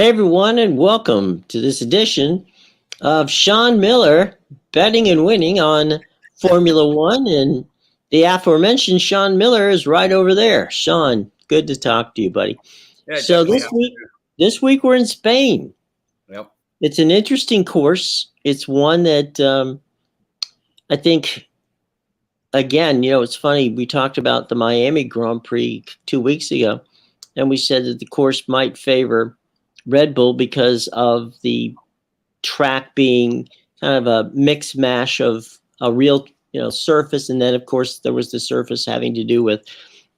Hey everyone, and welcome to this edition of Sean Miller betting and winning on Formula One. And the aforementioned Sean Miller is right over there. Sean, good to talk to you, buddy. Yeah, So definitely. this week we're in Spain. Yep. It's an interesting course. It's one that I think, again, it's funny. We talked about the Miami Grand Prix 2 weeks ago, and we said that the course might favor Red Bull because of the track being kind of a mix mash of a real surface, and then of course there was the surface having to do with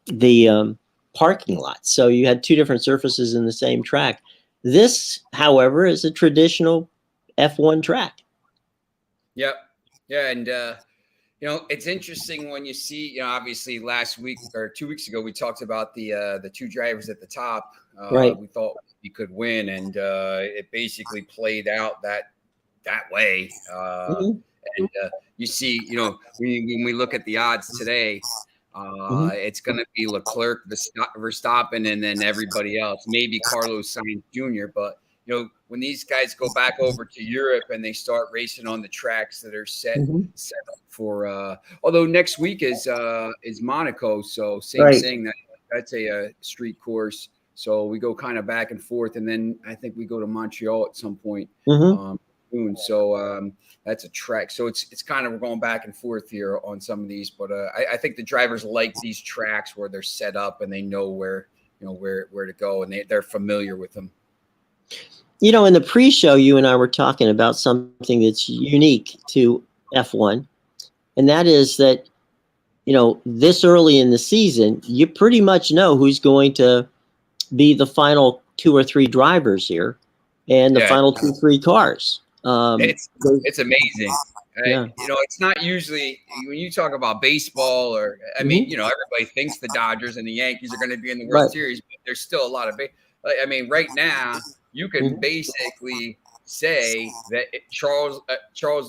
the parking lot. So you had two different surfaces in the same track. This, however, is a traditional F1 track. Yep. Yeah, and it's interesting when you see, obviously last week or 2 weeks ago we talked about the two drivers at the top. Right. We thought he could win, and it basically played out that way. And you see, when we look at the odds today, it's going to be Leclerc, Verstappen, and then everybody else. Maybe Carlos Sainz Jr., but when these guys go back over to Europe and they start racing on the tracks that are set up for, although next week is Monaco, so same thing. That's a street course. So we go kind of back and forth, and then I think we go to Montreal at some point soon. So that's a track. So it's kind of, we're going back and forth here on some of these, but I think the drivers like these tracks where they're set up and they know where to go, and they're familiar with them. In the pre-show, you and I were talking about something that's unique to F1, and that is that, this early in the season, you pretty much know who's going to be the final two or three drivers here and the final 2-3 cars. It's amazing. Yeah. It's not usually when you talk about baseball or, I mean, everybody thinks the Dodgers and the Yankees are going to be in the World Series, but there's still a lot of right now you can basically say that Charles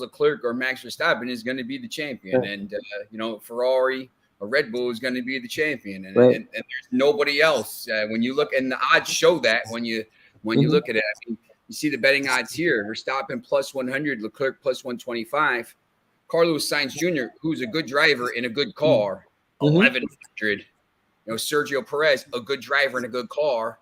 Leclerc or Max Verstappen is going to be the champion, and Ferrari or Red Bull is going to be the champion, and there's nobody else. When you look, and the odds show that when you look at it, I mean, you see the betting odds here: Verstappen plus 100, Leclerc plus 125, Carlos Sainz Jr., who's a good driver in a good car, 1100. Sergio Perez, a good driver in a good car.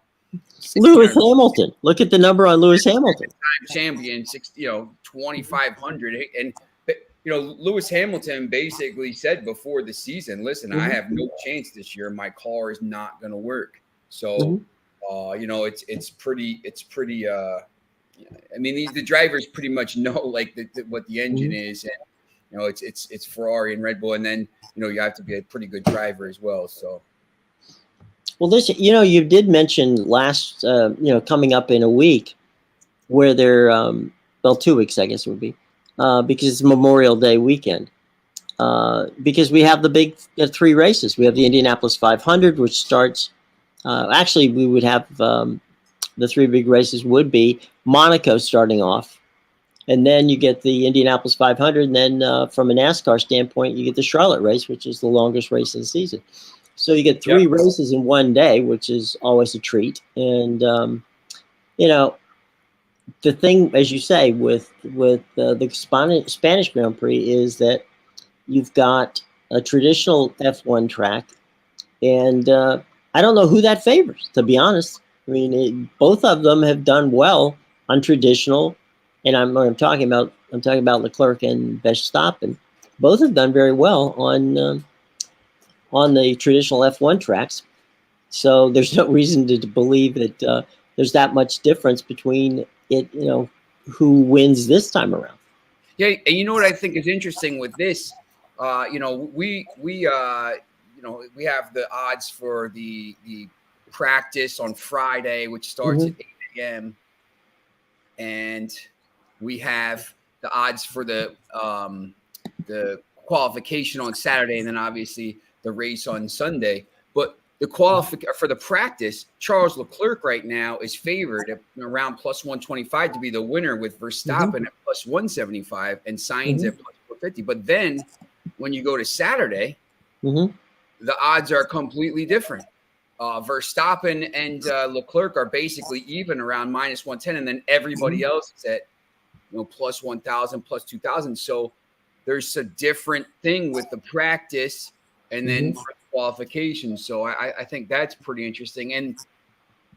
Lewis Hamilton. Look at the number on Lewis Hamilton. Champion, 2,500. And, Lewis Hamilton basically said before the season, listen, I have no chance this year. My car is not going to work. So, it's pretty, I mean, the drivers pretty much know what the engine is. And, it's Ferrari and Red Bull. And then, you have to be a pretty good driver as well. So. Well, this, you did mention last, coming up in a week where they're, 2 weeks, I guess it would be, because it's Memorial Day weekend. Because we have the big 3 races. We have the Indianapolis 500, which starts, actually, we would have the 3 big races would be Monaco starting off. And then you get the Indianapolis 500. And then from a NASCAR standpoint, you get the Charlotte race, which is the longest race of the season. So you get 3 races in one day, which is always a treat. And, the thing, as you say, with the Spanish Grand Prix is that you've got a traditional F1 track. And I don't know who that favors, to be honest. I mean, both of them have done well on traditional. And I'm talking about Leclerc and Verstappen. Both have done very well on the traditional F1 tracks. So there's no reason to believe that there's that much difference between it, who wins this time around. Yeah, and you know what I think is interesting with this, we have the odds for the practice on Friday, which starts at 8 a.m. And we have the odds for the qualification on Saturday, and then obviously the race on Sunday. But the for the practice, Charles Leclerc right now is favored at around plus 125 to be the winner, with Verstappen at plus 175 and Sainz at plus 450. But then when you go to Saturday, the odds are completely different. Verstappen and Leclerc are basically even around -110, and then everybody else is at plus 1,000, plus 2,000. So there's a different thing with the practice and then for the qualification. So I think that's pretty interesting. And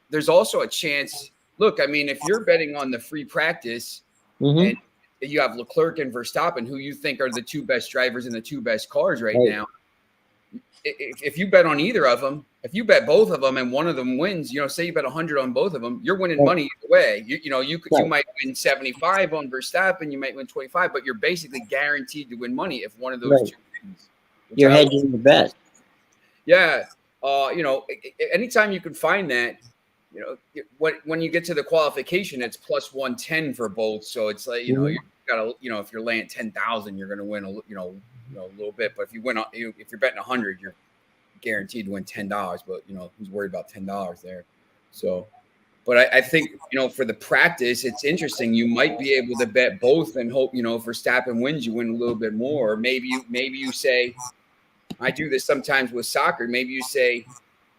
there's also a chance. Look, I mean, if you're betting on the free practice and you have Leclerc and Verstappen, who you think are the two best drivers and the two best cars right now, if you bet on either of them, if you bet both of them and one of them wins, say you bet 100 on both of them, you're winning money either way. You might win 75 on Verstappen, you might win 25, but you're basically guaranteed to win money if one of those two wins. You're hedging the bet. Yeah. Anytime you can find that, when you get to the qualification, it's plus 110 for both. So it's like, you gotta, if you're laying 10,000, you're going to win a little bit. But if you win, if you're betting 100, you're guaranteed to win $10. But who's worried about $10 there? So, but I think for the practice, it's interesting. You might be able to bet both and hope if Verstappen wins, you win a little bit more. Or maybe you say, I do this sometimes with soccer. Maybe you say,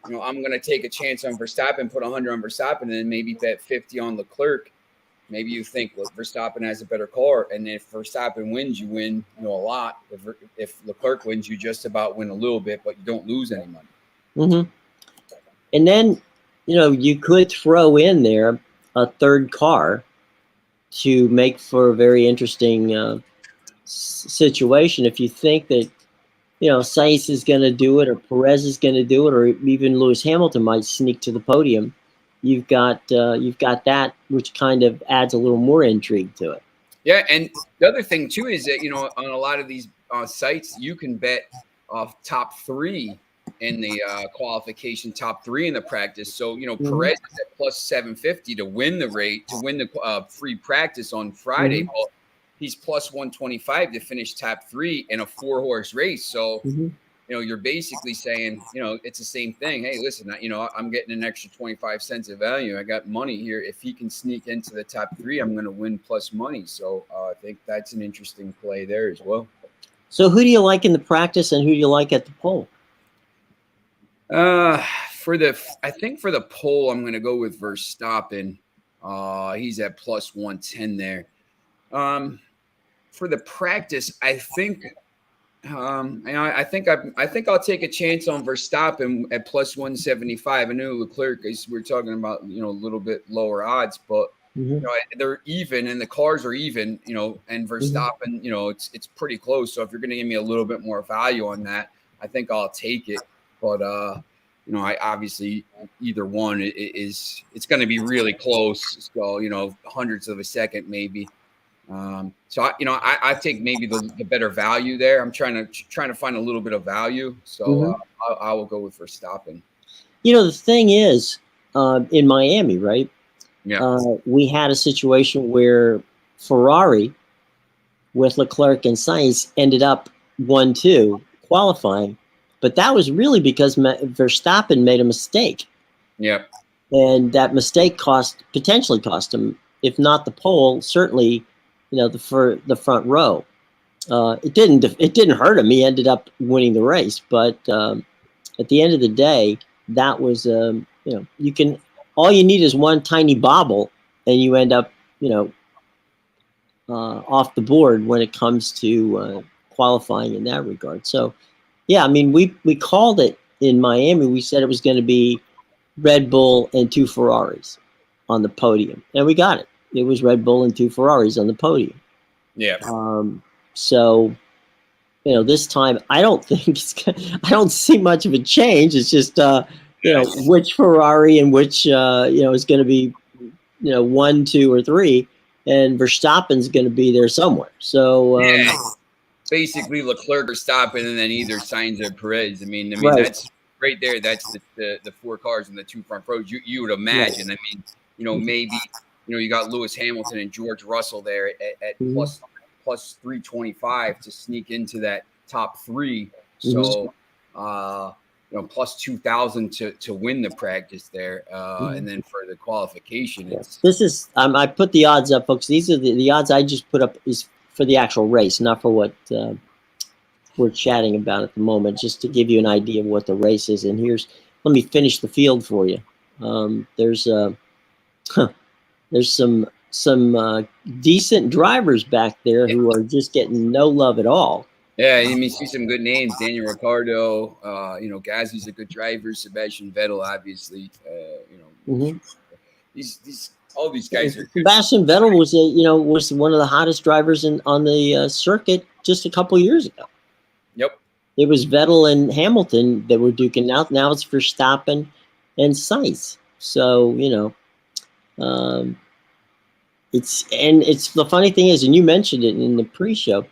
I'm going to take a chance on Verstappen, put 100 on Verstappen, and then maybe bet 50 on Leclerc. Maybe you think, well, Verstappen has a better car, and if Verstappen wins, you win, a lot. If Leclerc wins, you just about win a little bit, but you don't lose any money. And then, you could throw in there a third car to make for a very interesting situation. If you think that, Sainz is going to do it, or Perez is going to do it, or even Lewis Hamilton might sneak to the podium. You've got that, which kind of adds a little more intrigue to it. Yeah, and the other thing too is that on a lot of these sites, you can bet top three in the qualification, top three in the practice. So Perez is at plus 750 to win the rate, to win the free practice on Friday. Well, he's plus 125 to finish top three in a 4-horse race. So, you're basically saying, it's the same thing. Hey, listen, I'm getting an extra 25 cents of value. I got money here. If he can sneak into the top three, I'm going to win plus money. So I think that's an interesting play there as well. So who do you like in the practice and who do you like at the pole? I think for the pole, I'm going to go with Verstappen. He's at plus 110 there. For the practice, I think I think I'll take a chance on Verstappen at plus 175. I know Leclerc we're talking about a little bit lower odds, but they're even and the cars are even. And Verstappen, it's pretty close. So if you're going to give me a little bit more value on that, I think I'll take it. But I obviously either one it's going to be really close. So hundreds of a second maybe. So I take maybe the better value there. I'm trying to find a little bit of value. So I will go with Verstappen. The thing is, in Miami, right? Yeah. We had a situation where Ferrari with Leclerc and Sainz ended up 1-2 qualifying, but that was really because Verstappen made a mistake. Yeah. And that mistake potentially cost him, if not the pole, certainly. The front row. It didn't hurt him. He ended up winning the race, but at the end of the day, that was all you need is one tiny bobble, and you end up off the board when it comes to qualifying in that regard. So, yeah, I mean we called it in Miami. We said it was going to be Red Bull and 2 Ferraris on the podium, and we got it. It was Red Bull and 2 Ferraris on the podium. Yeah. So, this time I don't see much of a change. It's just, which Ferrari and which, is going to be, 1, 2, or 3, and Verstappen's going to be there somewhere. So, basically Leclerc, Verstappen, and then either Sainz or Perez. I mean, right. That's right there. That's the 4 cars and the 2 front rows. You would imagine. Yes. I mean, maybe. You got Lewis Hamilton and George Russell there at plus 325 to sneak into that top 3. So, plus 2,000 to win the practice there. And then for the qualification, this is I put the odds up, folks. These are the odds I just put up is for the actual race, not for what we're chatting about at the moment, just to give you an idea of what the race is. And here's let me finish the field for you. There's there's some decent drivers back there who are just getting no love at all. Yeah, I mean, see some good names: Daniel Ricciardo. Gasly's a good driver. Sebastian Vettel, obviously. Mm-hmm. These all these guys are good. Sebastian Vettel was one of the hottest drivers on the circuit just a couple years ago. Yep. It was Vettel and Hamilton that were duking out. Now it's Verstappen and Sainz. So it's the funny thing is, and you mentioned it in the pre-show,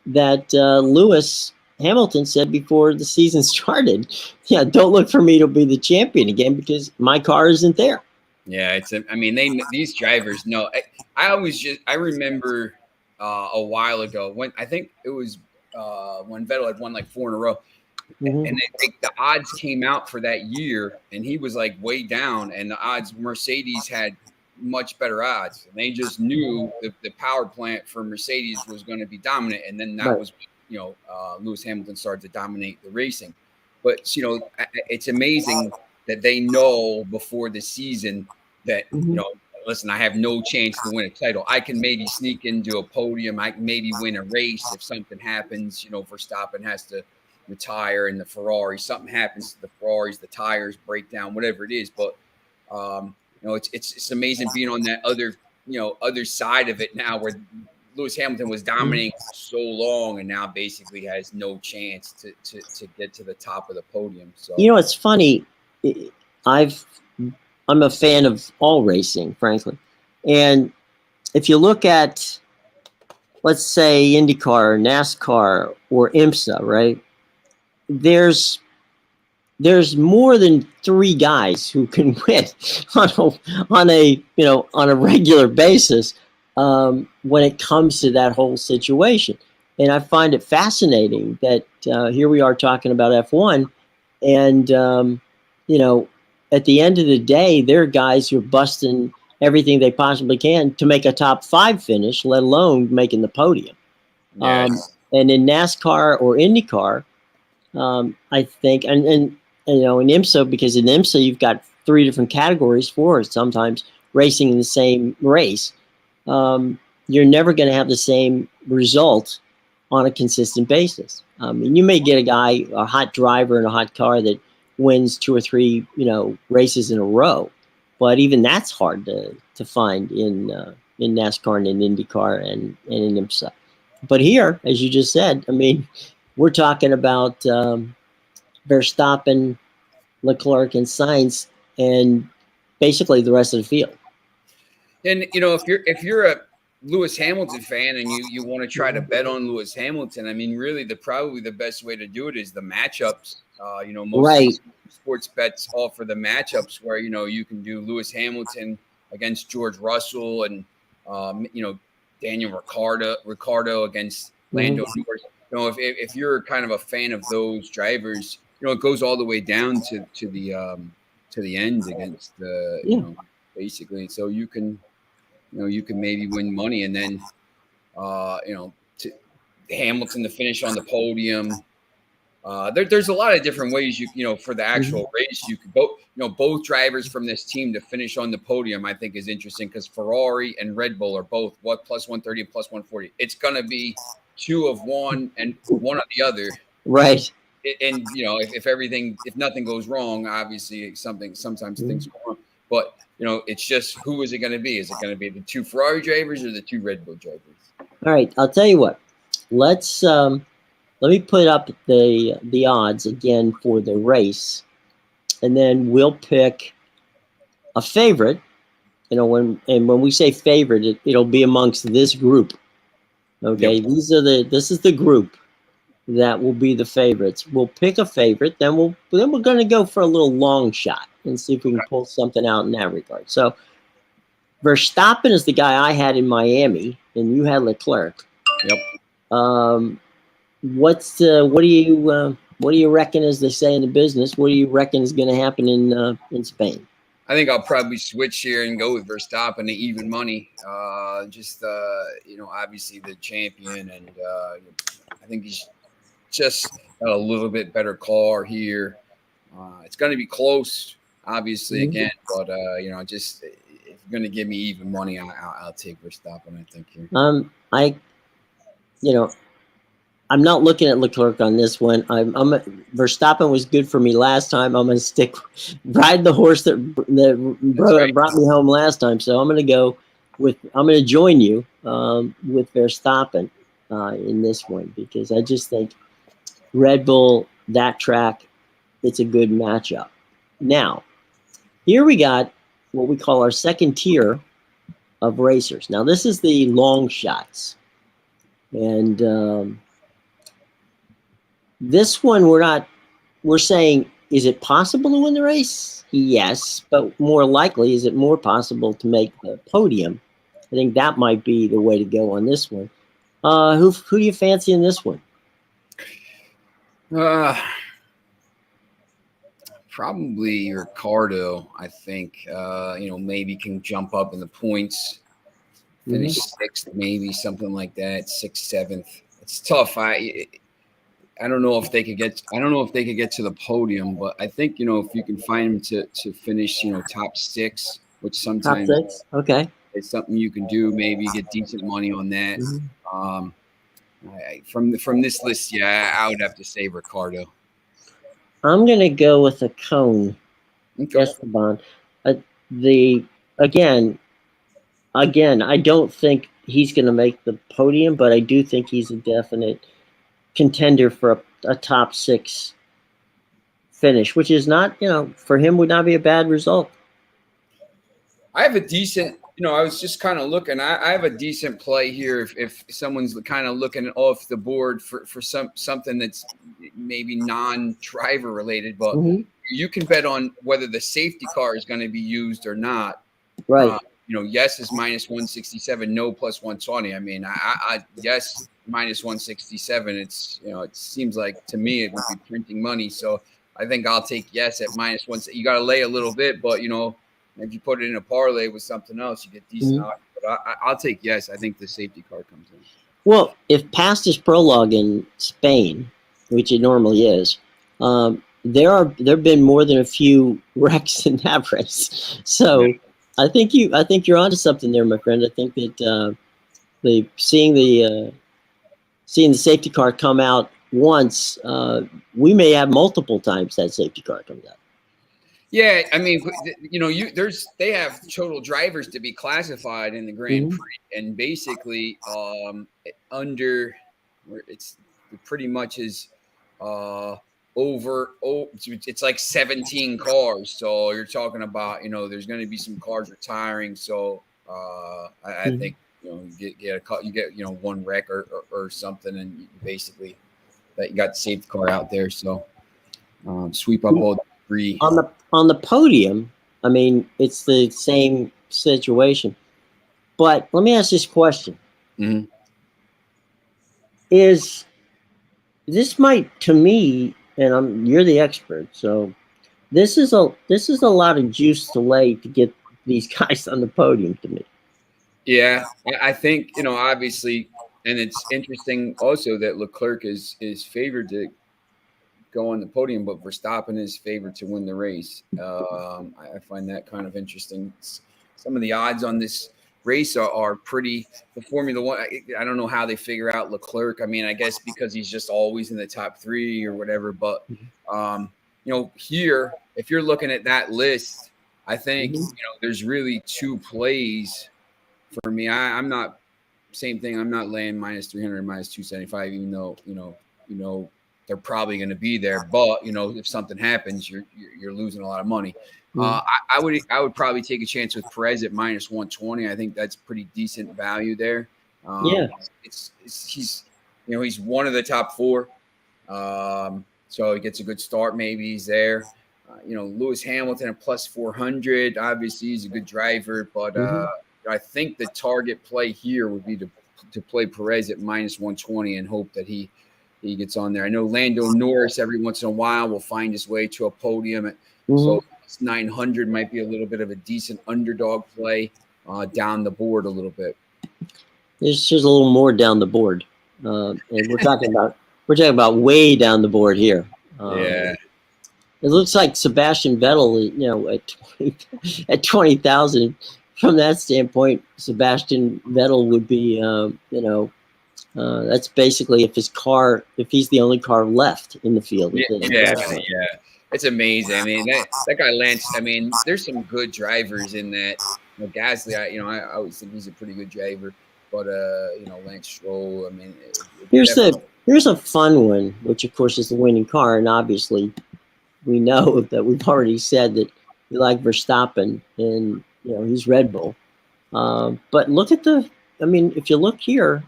that Lewis Hamilton said before the season started, "Yeah, don't look for me to be the champion again because my car isn't there." Yeah, these drivers know. I remember a while ago when I think it was when Vettel had won like 4 in a row, Mm-hmm. and I think the odds came out for that year, and he was like way down, and the odds Mercedes had much better odds, and they just knew the power plant for Mercedes was going to be dominant, and then that was Lewis Hamilton started to dominate the racing, but it's amazing that they know before the season that listen, I have no chance to win a title. I can maybe sneak into a podium. I can maybe win a race if something happens. Verstappen has to retire in the Ferrari. Something happens to the Ferraris, the tires break down, whatever it is. But it's amazing being on that other side of it now, where Lewis Hamilton was dominating for so long, and now basically has no chance to get to the top of the podium. So it's funny. I'm a fan of all racing, frankly, and if you look at, let's say, IndyCar, NASCAR, or IMSA, right? There's more than 3 guys who can win on a regular basis when it comes to that whole situation. And I find it fascinating that here we are talking about F1, and at the end of the day, there are guys who are busting everything they possibly can to make a top 5 finish, let alone making the podium. yes. And in NASCAR or IndyCar, I think, and in IMSA, because in IMSA you've got 3 different categories for it, sometimes racing in the same race, you're never going to have the same result on a consistent basis. And you may get a hot driver in a hot car that wins 2 or 3 races in a row, but even that's hard to find in NASCAR and in IndyCar and in IMSA. But here, as you just said, I mean, we're talking about Verstappen, Leclerc, and Sainz, and basically the rest of the field. And if you're a Lewis Hamilton fan and you want to try to bet on Lewis Hamilton, I mean, really probably the best way to do it is the matchups. Most sports bets offer the matchups where you can do Lewis Hamilton against George Russell and Daniel Ricciardo against Lando Norris. If you're kind of a fan of those drivers, it goes all the way down to the end against basically. So you can maybe win money, and then Hamilton to finish on the podium. There's a lot of different ways for the actual race. You could go, both drivers from this team to finish on the podium, I think is interesting, because Ferrari and Red Bull are both plus 130 and plus 140. It's going to be 2 of one and 1 of the other. Right. And if nothing goes wrong, obviously sometimes things go wrong. But it's just, who is it going to be? Is it going to be the 2 Ferrari drivers or the 2 Red Bull drivers? All right, I'll tell you what. Let me put up the odds again for the race, and then we'll pick a favorite. When we say favorite, it'll be amongst this group. Okay, Yep. This is the group that will be the favorites. We'll pick a favorite, then we're going to go for a little long shot and see if we can pull something out in that regard. So Verstappen is the guy I had in Miami, and you had Leclerc. Yep. What do you reckon, as they say in the business? What do you reckon is going to happen in Spain? I think I'll probably switch here and go with Verstappen to even money. Obviously the champion, and I think he's just got a little bit better car here. It's going to be close, obviously, again. But, just if you're going to give me even money, I'll take Verstappen, I think. Here. I'm not looking at Leclerc on this one. Verstappen was good for me last time. I'm going to ride the horse that brought me home last time. So I'm going to join you with Verstappen in this one, because I just think Red Bull, that track, it's a good matchup. Now, here we got what we call our second tier of racers. Now, this is the long shots. And this one, we're saying, is it possible to win the race? Yes, but more likely, is it more possible to make the podium? I think that might be the way to go on this one. Who do you fancy in this one? Probably Ricardo, I think. Maybe can jump up in the points, finish sixth, maybe something like that, sixth, seventh. It's tough. I don't know if they could get. I don't know if they could get to the podium, but I think if you can find them to finish, top six, which sometimes top six, okay, it's something you can do. Maybe get decent money on that. From this list, I would have to say Ricardo. I'm gonna go with a cone. Okay. Esteban. Again, I don't think he's gonna make the podium, but I do think he's a definite contender for a top six finish, which is not, for him would not be a bad result. I have a decent, I was just kind of looking. I have a decent play here if someone's kind of looking off the board for something that's maybe non-driver related, but you can bet on whether the safety car is going to be used or not. Right. Yes is minus 167, no plus 120. I mean, I yes minus 167. It's it seems like to me it would be printing money. So I think I'll take yes at minus one. You got to lay a little bit, but if you put it in a parlay with something else, you get decent odds. But I'll take yes. I think the safety car comes in. Well, if past his prologue in Spain, which it normally is, there've been more than a few wrecks in that race. So. Yeah. I think you're onto something there, my friend. I think that seeing the safety car come out once, we may have multiple times that safety car comes out. Yeah, I mean, they have total drivers to be classified in the Grand Prix, and basically it's pretty much is it's like 17 cars. So you're talking about, there's going to be some cars retiring. So I think, you get one wreck or something, and you basically that you got the safety car out there. So sweep up all three. On the podium, I mean, it's the same situation. But let me ask this question. Is this might, to me, and you're the expert, so this is a lot of juice to lay to get these guys on the podium to me. Yeah, I think obviously, and it's interesting also that Leclerc is favored to go on the podium, but Verstappen is favored to win the race. I find that kind of interesting. Some of the odds on this race are pretty. The Formula One, I don't know how they figure out Leclerc. I mean, I guess because he's just always in the top three or whatever. But here, if you're looking at that list, I think there's really two plays for me. I'm not same thing. I'm not laying minus 300, minus 275, even though they're probably going to be there. But if something happens, you're losing a lot of money. I would probably take a chance with Perez at minus 120. I think that's pretty decent value there. He's one of the top four. So he gets a good start. Maybe he's there. Lewis Hamilton at plus 400. Obviously, he's a good driver, but I think the target play here would be to play Perez at minus 120 and hope that he gets on there. I know Lando Norris every once in a while will find his way to a podium. So 900 might be a little bit of a decent underdog play down the board a little bit. There's just a little more down the board, and we're talking about way down the board here. It looks like Sebastian Vettel, at 20,000. From that standpoint, Sebastian Vettel would be, that's basically if he's the only car left in the field. Yeah. It's amazing. I mean, that guy Lance. I mean, there's some good drivers in that. Gasly, I always think he's a pretty good driver, but Lance Stroll. I mean, here's a fun one, which of course is the winning car, and obviously we know that we've already said that we like Verstappen, and he's Red Bull. But look at if you look here,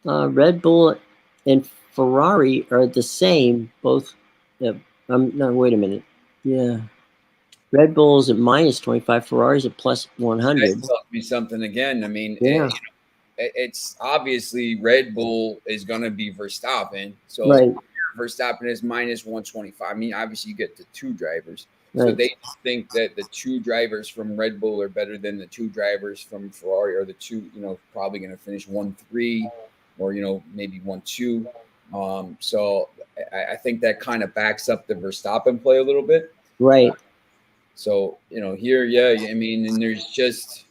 Red Bull and Ferrari are the same. Both. No, wait a minute. Yeah. Red Bull's at -25, Ferrari's at +100. That tells me something again. I mean, it's obviously Red Bull is going to be Verstappen. So right. Verstappen is -125. I mean, obviously you get the two drivers. Right. So they think that the two drivers from Red Bull are better than the two drivers from Ferrari, or the two, probably going to finish 1-3 or, maybe 1-2. So I think that kind of backs up the Verstappen play a little bit. Right. So, here, I mean, and there's just,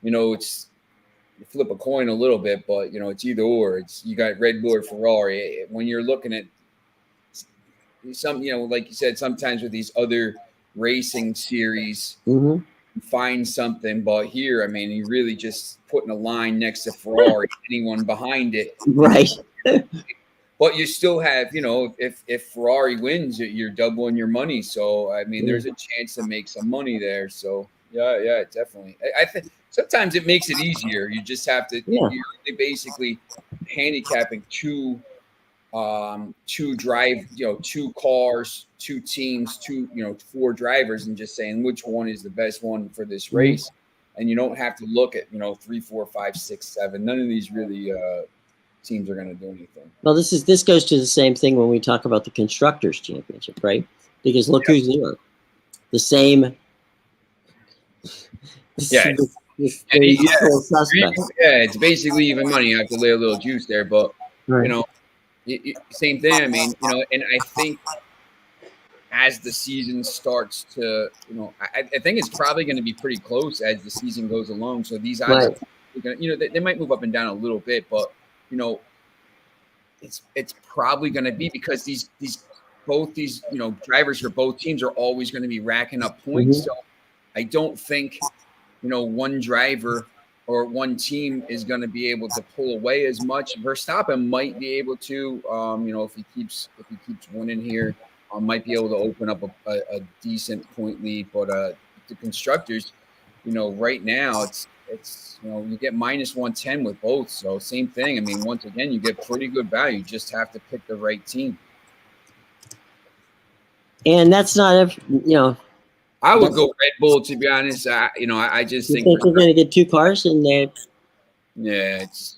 it's, you flip a coin a little bit, but, it's either or. You got Red Bull or Ferrari. When you're looking at some, like you said, sometimes with these other racing series, find something. But here, I mean, you're really just putting a line next to Ferrari, anyone behind it. Right. But you still have, if Ferrari wins, you're doubling your money. So, I mean, there's a chance to make some money there. So, yeah, definitely. I think sometimes it makes it easier. You just have to, you're basically handicapping two drive, two cars, two teams, four drivers, and just saying which one is the best one for this race. And you don't have to look at, 3, 4, 5, 6, 7. None of these really teams are going to do anything. Well, this goes to the same thing when we talk about the Constructors Championship, right? Because look who's there. The same. It's basically even money. You have to lay a little juice there, but same thing. I mean, and I think as the season starts to, I think it's probably going to be pretty close as the season goes along. So these odds, they might move up and down a little bit, but it's probably going to be because both these drivers for both teams are always going to be racking up points. So I don't think one driver or one team is going to be able to pull away as much. Verstappen might be able to, if he keeps winning here, might be able to open up a decent point lead. But the Constructors, right now it's you get -110 with both. So same thing. I mean, once again, you get pretty good value. You just have to pick the right team. And that's not I would go Red Bull, to be honest. I just think we're going to get two cars in there. Yeah, it's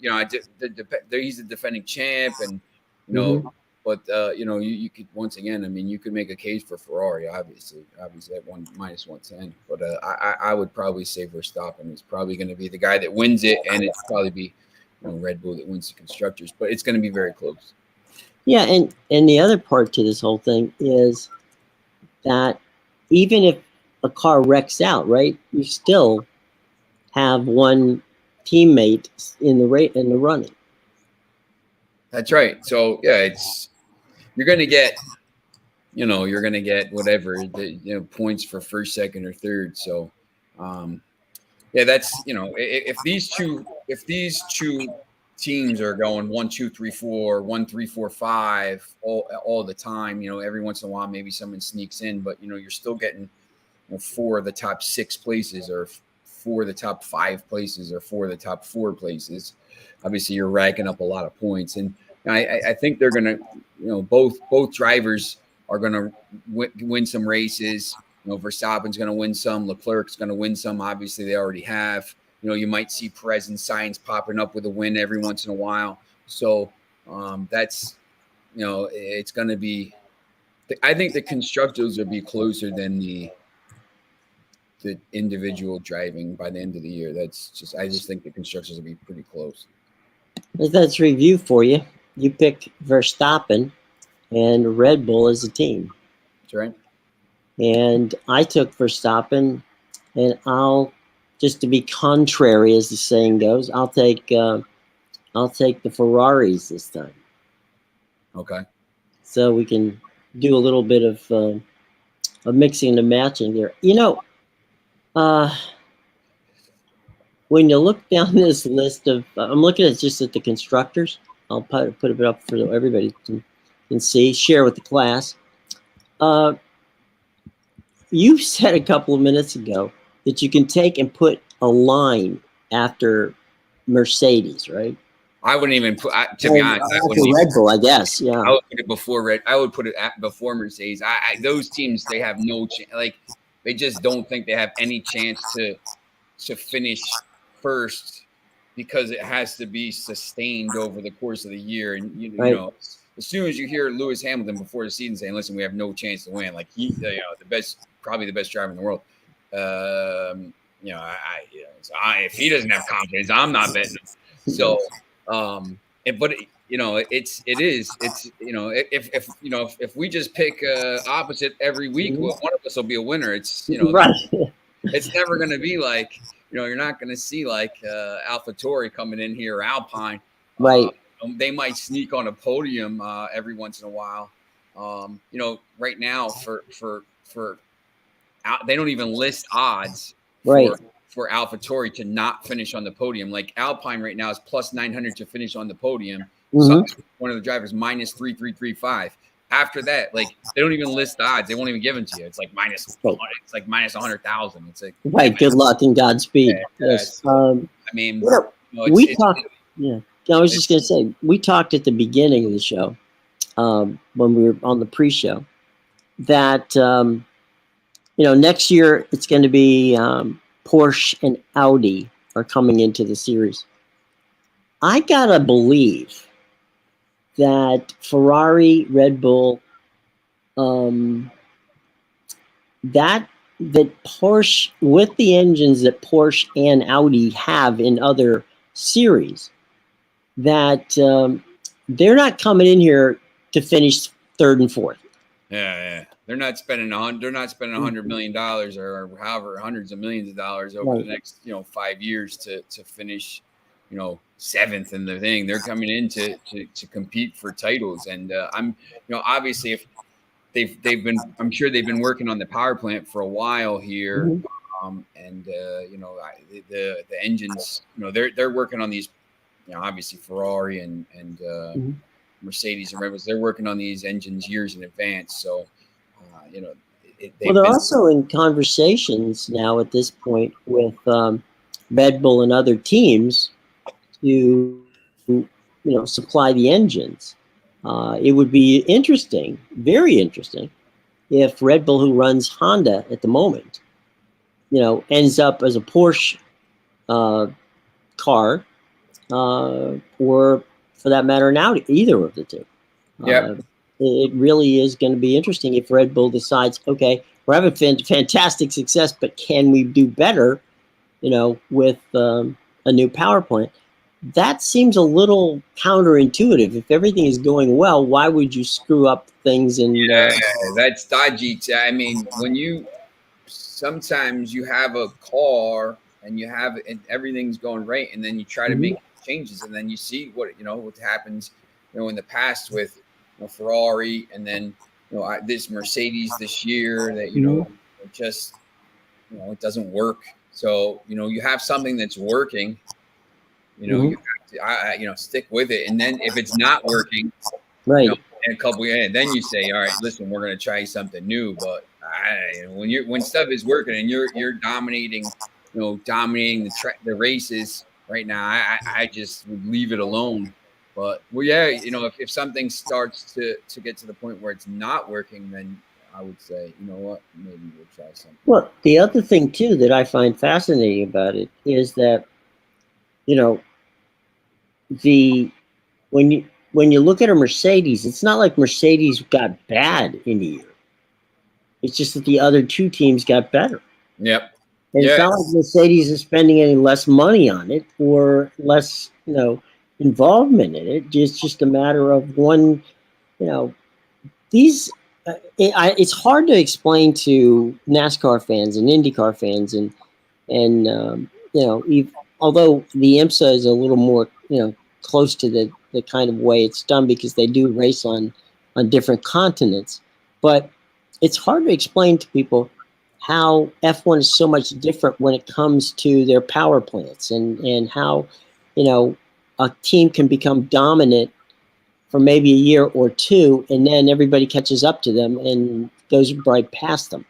he's the defending champ, and but you could, once again, I mean, you could make a case for Ferrari, obviously at -110. But I would probably say Verstappen is probably going to be the guy that wins it, and it's probably be Red Bull that wins the Constructors, but it's going to be very close. Yeah, and the other part to this whole thing is that even if a car wrecks out, right, you still have one teammate in the running. That's right. So yeah, you're going to get whatever the points for first, second, or third. So that's if these two teams are going 1, 2, 3, 4, 1, 3, 4, 5 all the time, every once in a while maybe someone sneaks in, but you're still getting 4 of the top 6 places, or 4 of the top 5 places, or 4 of the top 4 places. Obviously, you're racking up a lot of points, and I think they're going to, both drivers are going to win some races. Verstappen's going to win some, Leclerc's going to win some. Obviously, they already have. You might see Perez and Sainz popping up with a win every once in a while. So that's, it's going to be. I think the Constructors will be closer than the individual driving by the end of the year. I just think the Constructors will be pretty close. That's review for you. You picked Verstappen and Red Bull as a team. That's right. and I took Verstappen, and I'll just to be contrary, as the saying goes, I'll take the Ferraris this time. Okay. So we can do a little bit of mixing and matching there. When you look down this list of, I'm looking at just at the constructors. I'll put it up for everybody to can see, share with the class. You said a couple of minutes ago that you can take and put a line after Mercedes, right? I wouldn't even put. To be honest, I wouldn't Red even. Bull, I guess. Yeah. I would put it before Red. I would put it before Mercedes. Those teams, they have no chance. Like, they just don't think they have any chance to finish first, because it has to be sustained over the course of the year. And you know, as soon as you hear Lewis Hamilton before the season saying, "Listen, we have no chance to win," like probably the best driver in the world. If he doesn't have confidence, I'm not betting him. So, if we just pick opposite every week, well, one of us will be a winner. It's right. It's never going to be like, you're not going to see like AlphaTauri coming in here, or Alpine. Right. They might sneak on a podium every once in a while. Right now for they don't even list odds for AlphaTauri to not finish on the podium. Like Alpine right now is plus 900 to finish on the podium. One of the drivers minus 3,335. After that, like, they don't even list the odds. They won't even give them to you. It's like minus 100,000. It's like, right. Good luck and Godspeed. Yes. I mean, we talked. Yeah. I was just going to say, we talked at the beginning of the show when we were on the pre-show that next year it's going to be Porsche and Audi are coming into the series. I gotta believe that Ferrari, Red Bull, that Porsche, with the engines that Porsche and Audi have in other series, that they're not coming in here to finish third and fourth. Yeah. They're not spending $100 million or however hundreds of millions of dollars over the next 5 years to finish seventh in the thing. They're coming in to compete for titles, and I'm obviously if I'm sure they've been working on the power plant for a while here, and the engines, they're working on these, obviously Ferrari and Mercedes and Red Bulls, they're working on these engines years in advance. So, they're also in conversations now at this point with Red Bull and other teams to, supply the engines. It would be interesting, very interesting, if Red Bull, who runs Honda at the moment, ends up as a Porsche car, or for that matter, an Audi, either of the two. Yeah. It really is going to be interesting if Red Bull decides, okay, we're having fantastic success, but can we do better, with a new power plant? That seems a little counterintuitive. If everything is going well, why would you screw up things? That's dodgy. I mean, sometimes you have a car and everything's going right, and then you try to make changes, and then you see what happens, in the past with Ferrari, and then this Mercedes this year that it just it doesn't work. So you have something that's working, you have to stick with it, and then if it's not working, right, in a couple of years, then you say, all right, listen, we're going to try something new. But when stuff is working and you're dominating, dominating the races right now, I just would leave it alone. But if something starts to get to the point where it's not working, then I would say, what, maybe we'll try something. Well, the other thing too that I find fascinating about it is that, when you look at a Mercedes, it's not like Mercedes got bad in a year. It's just that the other two teams got better. Yep. And it's not like Mercedes is spending any less money on it or less, involvement in it. It's just a matter of one, these it's hard to explain to NASCAR fans and IndyCar fans, and although the IMSA is a little more close to the kind of way it's done because they do race on different continents, but it's hard to explain to people how F1 is so much different when it comes to their power plants and how a team can become dominant for maybe a year or two, and then everybody catches up to them and goes right past them.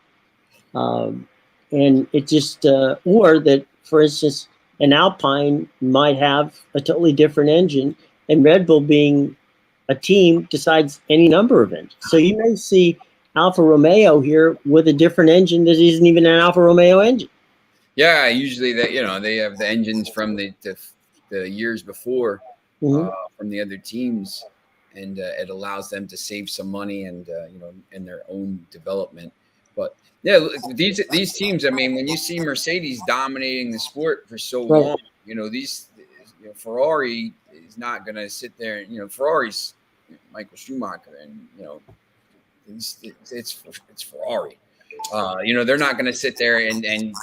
And it just, or that, for instance, an Alpine might have a totally different engine, and Red Bull, being a team, decides any number of engines. So you may see Alfa Romeo here with a different engine that isn't even an Alfa Romeo engine. Yeah, usually they have the engines from the years before from the other teams, and it allows them to save some money and in their own development. But yeah, these teams. I mean, when you see Mercedes dominating the sport for so long, Ferrari is not going to sit there. Ferrari's Michael Schumacher, and it's Ferrari. They're not going to sit there and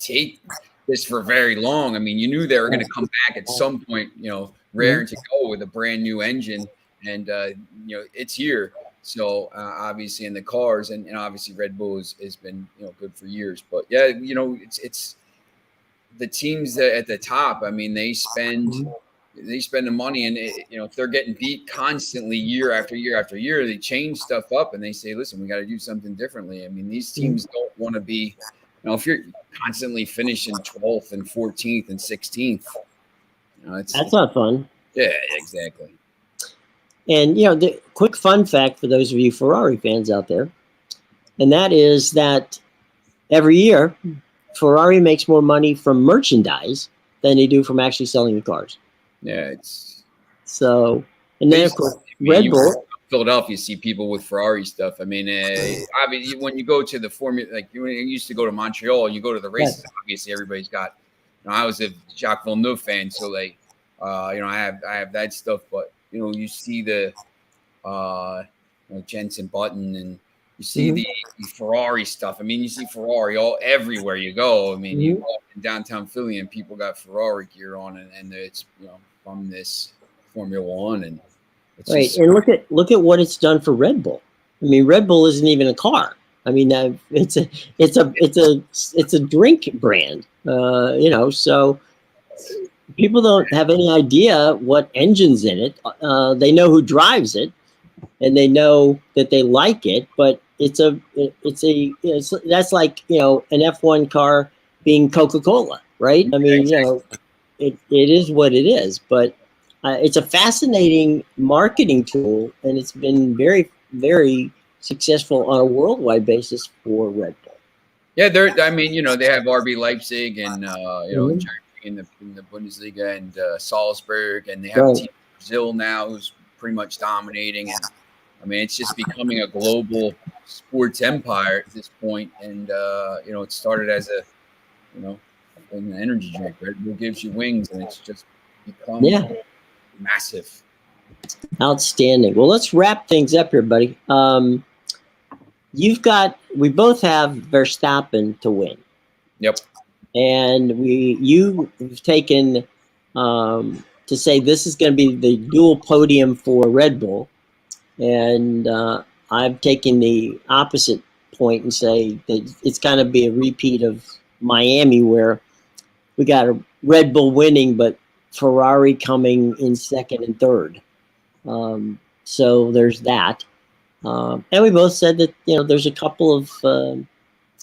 take this for very long. I mean, you knew they were going to come back at some point, raring to go with a brand new engine, and it's here. So obviously in the cars, and obviously Red Bull has been good for years. But yeah, it's the teams that at the top. I mean, they spend the money, and if they're getting beat constantly year after year after year, they change stuff up and they say, listen, we got to do something differently. I mean, these teams don't want to be, if you're constantly finishing 12th and 14th and 16th, that's not fun. Yeah, exactly. And the quick fun fact for those of you Ferrari fans out there, and that is that every year Ferrari makes more money from merchandise than they do from actually selling the cars. Yeah, it's so. And then of course Red Bull. Philadelphia, see people with Ferrari stuff. I mean, obviously when you go to the Formula, like when you used to go to Montreal, you go to the races. Right. Obviously, everybody's got. I was a Jacques Villeneuve fan, so like, I have that stuff. But you see the Jensen Button, and you see the Ferrari stuff. I mean, you see Ferrari everywhere you go. I mean, you walk in downtown Philly and people got Ferrari gear on, and it's from this Formula One, and right. And look at what it's done for Red Bull. I mean, Red Bull isn't even a car. I mean, it's a drink brand. So people don't have any idea what engine's in it. They know who drives it, and they know that they like it. But that's like an F1 car being Coca-Cola, right? I mean, it is what it is. But it's a fascinating marketing tool, and it's been very, very successful on a worldwide basis for Red Bull. Yeah, they have RB Leipzig and in the Bundesliga, and Salzburg, and they have a team in Brazil now who's pretty much dominating. And I mean, it's just becoming a global sports empire at this point. And it started as an energy drink. Red Bull gives you wings, and it's just become massive. Outstanding. Well, let's wrap things up here, buddy. We both have Verstappen to win. Yep. And you've taken to say this is going to be the dual podium for Red Bull, and I've taken the opposite point and say that it's going to be a repeat of Miami, where we got a Red Bull winning, but Ferrari coming in second and third. So there's that. And we both said that there's a couple of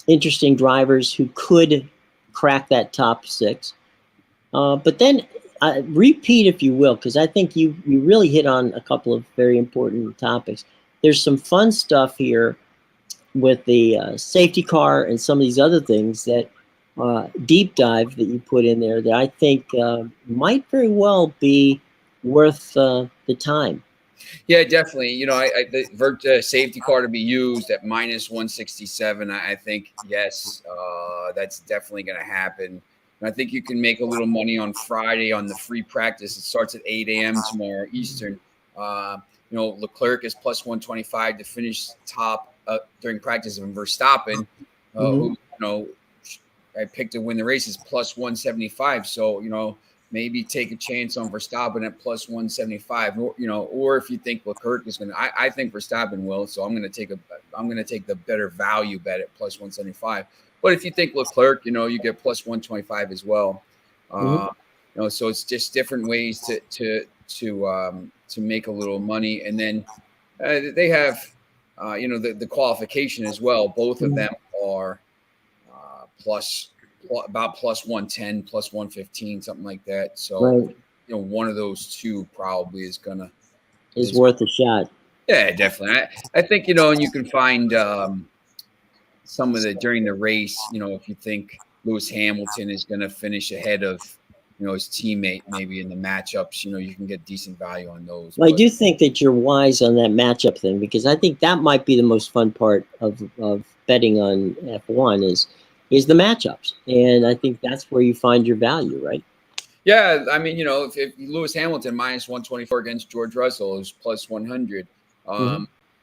interesting drivers who could crack that top six. But then repeat, if you will, because I think you really hit on a couple of very important topics. There's some fun stuff here with the safety car and some of these other things that deep dive that you put in there that I think might very well be worth the time. Yeah, definitely. The safety car to be used at minus 167. I think, yes, that's definitely going to happen. And I think you can make a little money on Friday on the free practice. It starts at 8 a.m. tomorrow Eastern. Leclerc is plus 125 to finish top during practice, and Verstappen, who I picked to win the race, is plus 175. So maybe take a chance on Verstappen at plus 175, or if you think Leclerc is going to, I think Verstappen will, so I'm going to take the better value bet at plus 175. But if you think Leclerc, you get plus 125 as well. So it's just different ways to make a little money, and then they have the qualification as well. Both of them are about plus 110, plus 115, something like that. So one of those two probably is worth a shot. Yeah, definitely. I think and you can find some of the during the race. If you think Lewis Hamilton is going to finish ahead of his teammate, maybe in the matchups, you can get decent value on those. Well, I do think that you're wise on that matchup thing, because I think that might be the most fun part of betting on F1 is the matchups, and I think that's where you find your value, right? Yeah, I mean, if Lewis Hamilton minus 124 against George Russell is plus 100.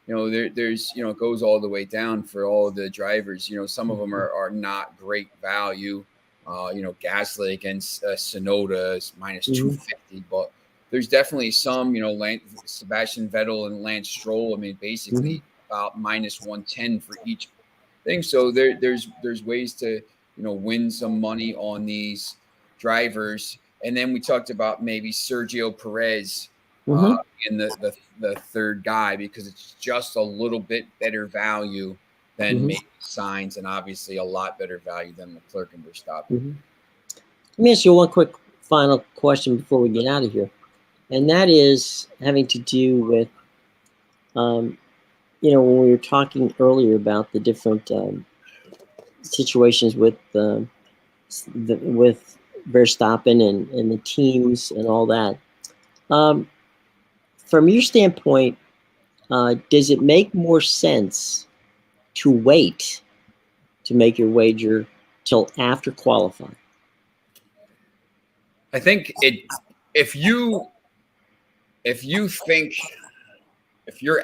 There's it goes all the way down for all the drivers. Some of them are not great value. Gasly against Sonoda is minus 250, but there's definitely some, Sebastian Vettel and Lance Stroll. I mean, basically about minus 110 for each thing. So there's ways to, win some money on these drivers. And then we talked about maybe Sergio Perez in the third guy, because it's just a little bit better value than maybe Sainz, and obviously a lot better value than Leclerc and Verstappen. Let me ask you one quick final question before we get out of here, and that is having to do with, when we were talking earlier about the different situations with with Verstappen and the teams and all that. From your standpoint, does it make more sense to wait to make your wager till after qualifying? I think if you're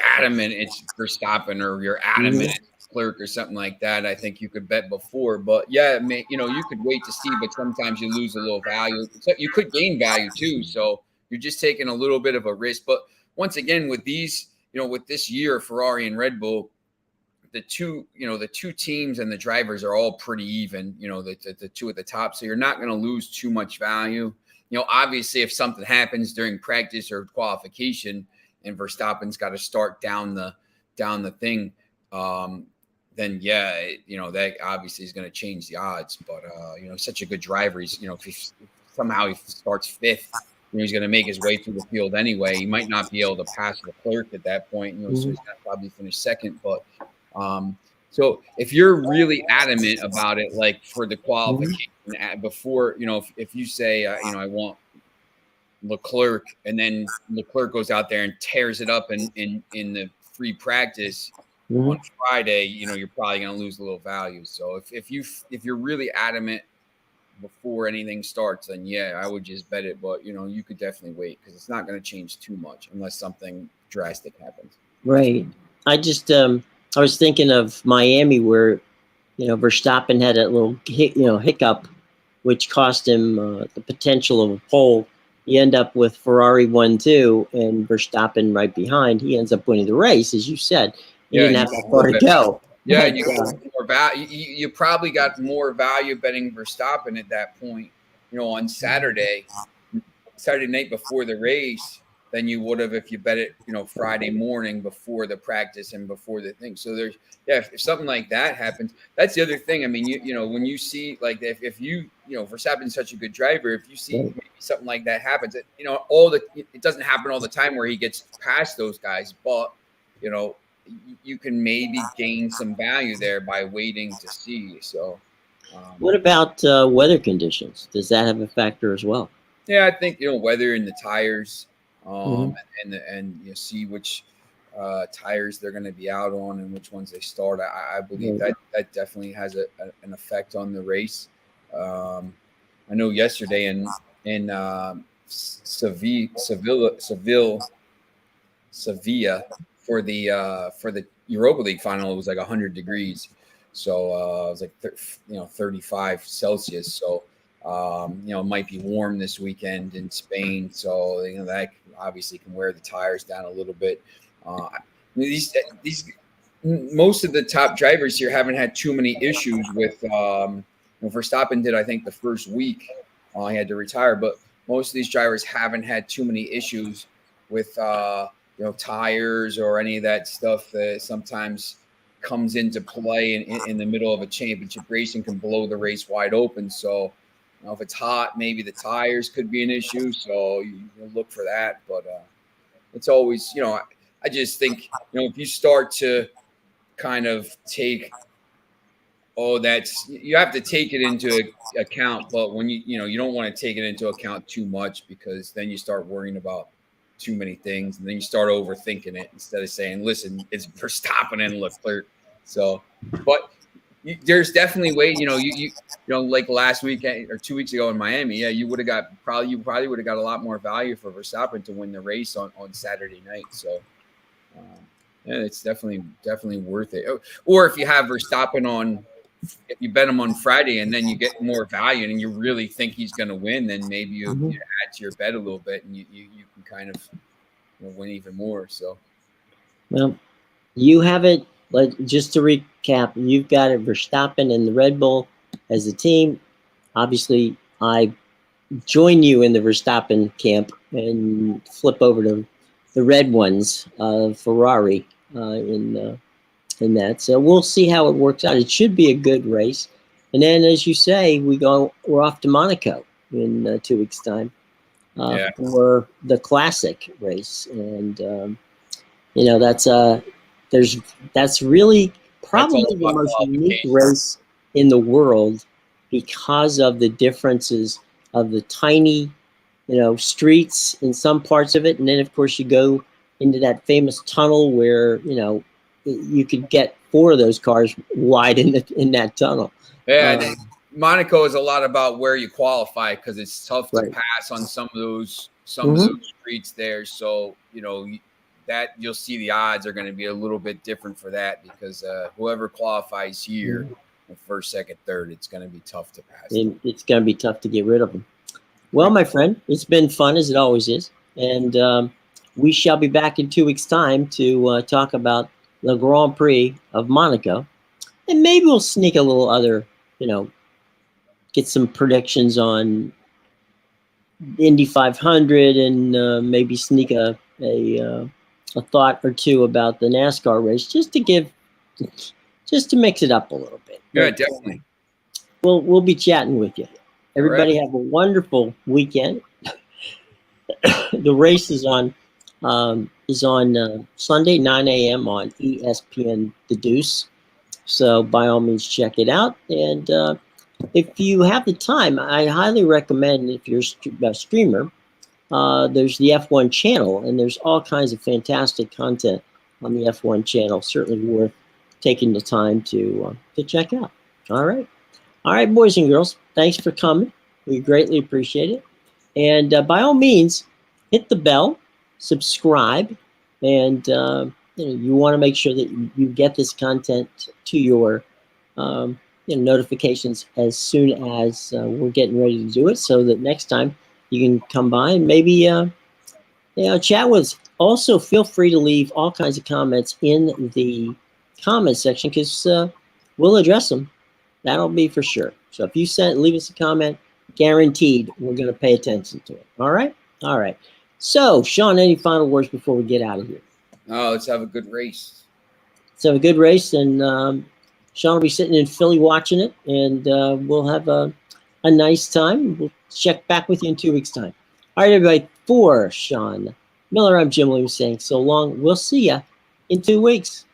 adamant it's Verstappen, or you're adamant it's Leclerc or something like that, I think you could bet before. But yeah, you could wait to see, but sometimes you lose a little value. So you could gain value too. So you're just taking a little bit of a risk. But once again, with these, with this year, Ferrari and Red Bull, the two teams and the drivers are all pretty even, the two at the top. So you're not going to lose too much value. Obviously if something happens during practice or qualification and Verstappen's got to start down the thing, then yeah, that obviously is going to change the odds. But such a good driver, he's, if somehow he starts fifth, he's going to make his way through the field anyway. He might not be able to pass Leclerc at that point, so he's going to probably finish second. But so if you're really adamant about it, like for the qualification before, if you say, I want Leclerc, and then Leclerc goes out there and tears it up in the free practice on Friday, you're probably going to lose a little value. So if you're really adamant before anything starts, then yeah, I would just bet it. But you could definitely wait, because it's not going to change too much unless something drastic happens. Right. I just I was thinking of Miami, where Verstappen had a little hiccup, which cost him the potential of a pole. You end up with Ferrari 1-2 and Verstappen right behind. He ends up winning the race, as you said. He didn't have that far to go. Yeah, you got more value. You probably got more value betting Verstappen at that point, on Saturday night before the race, than you would have if you bet it, Friday morning before the practice and before the thing. So there's, if something like that happens, that's the other thing. I mean, when you see, like, if Verstappen's such a good driver, if you see maybe something like that happens, it doesn't happen all the time where he gets past those guys, but you can maybe gain some value there by waiting to see. So what about weather conditions? Does that have a factor as well? Yeah, I think weather and the tires, and see which tires they're going to be out on and which ones they start. I believe that definitely has an effect on the race. I know yesterday in Seville, Sevilla for the Europa League final. It was like 100 degrees, so it was like 35 Celsius. So it might be warm this weekend in Spain. So that obviously can wear the tires down a little bit. These most of the top drivers here haven't had too many issues with. Verstappen did, I think, the first week he had to retire, but most of these drivers haven't had too many issues with tires or any of that stuff that sometimes comes into play in the middle of a championship race and can blow the race wide open. So if it's hot, maybe the tires could be an issue. So you look for that, but it's always, I just think, if you start to kind of take, you have to take it into account, but when you don't want to take it into account too much, because then you start worrying about too many things, and then you start overthinking it instead of saying, listen, it's Verstappen and Leclerc. So, but there's definitely way, you like last weekend or 2 weeks ago in Miami, you would have probably would have got a lot more value for Verstappen to win the race on Saturday night. So it's definitely worth it. Or if you have Verstappen if you bet him on Friday and then you get more value and you really think he's going to win, then maybe you add to your bet a little bit and you can kind of win even more. So, well, you have it. Just to recap, you've got it Verstappen and the Red Bull as a team. Obviously, I join you in the Verstappen camp and flip over to the red ones, Ferrari in that. So we'll see how it works out. It should be a good race. And then, as you say, we're off to Monaco in 2 weeks' time for the classic race. And that's really probably the most unique race in the world because of the differences of the tiny, streets in some parts of it. And then, of course, you go into that famous tunnel where, you could get 4 of those cars wide in that tunnel. Yeah, Monaco is a lot about where you qualify, because it's tough to pass on some of those streets there. So that you'll see the odds are going to be a little bit different for that, because whoever qualifies here, first, second, third, it's going to be tough to pass. It's going to be tough to get rid of them. Well, my friend, it's been fun, as it always is, and we shall be back in 2 weeks' time to talk about the Grand Prix of Monaco, and maybe we'll sneak a little other, get some predictions on Indy 500, and maybe sneak a thought or two about the NASCAR race, just to mix it up a little bit. Yeah, definitely. We'll be chatting with you. Everybody have a wonderful weekend. The race is on Sunday, 9 a.m. on ESPN The Deuce. So by all means, check it out. And if you have the time, I highly recommend, if you're a streamer, there's the F1 channel, and there's all kinds of fantastic content on the F1 channel. Certainly worth taking the time to check out. All right, boys and girls, thanks for coming. We greatly appreciate it. And by all means, hit the bell, subscribe, and you want to make sure that you get this content to your notifications as soon as we're getting ready to do it, so that next time you can come by and maybe chat with us. Also, feel free to leave all kinds of comments in the comment section, because we'll address them. That'll be for sure. So if you leave us a comment, guaranteed we're going to pay attention to it. All right. So, Sean, any final words before we get out of here? Let's have a good race. Let's have a good race, and Sean will be sitting in Philly watching it, and we'll have a nice time. We'll check back with you in 2 weeks' time. All right, everybody. For Sean Miller, I'm Jim Williams saying so long. We'll see you in 2 weeks.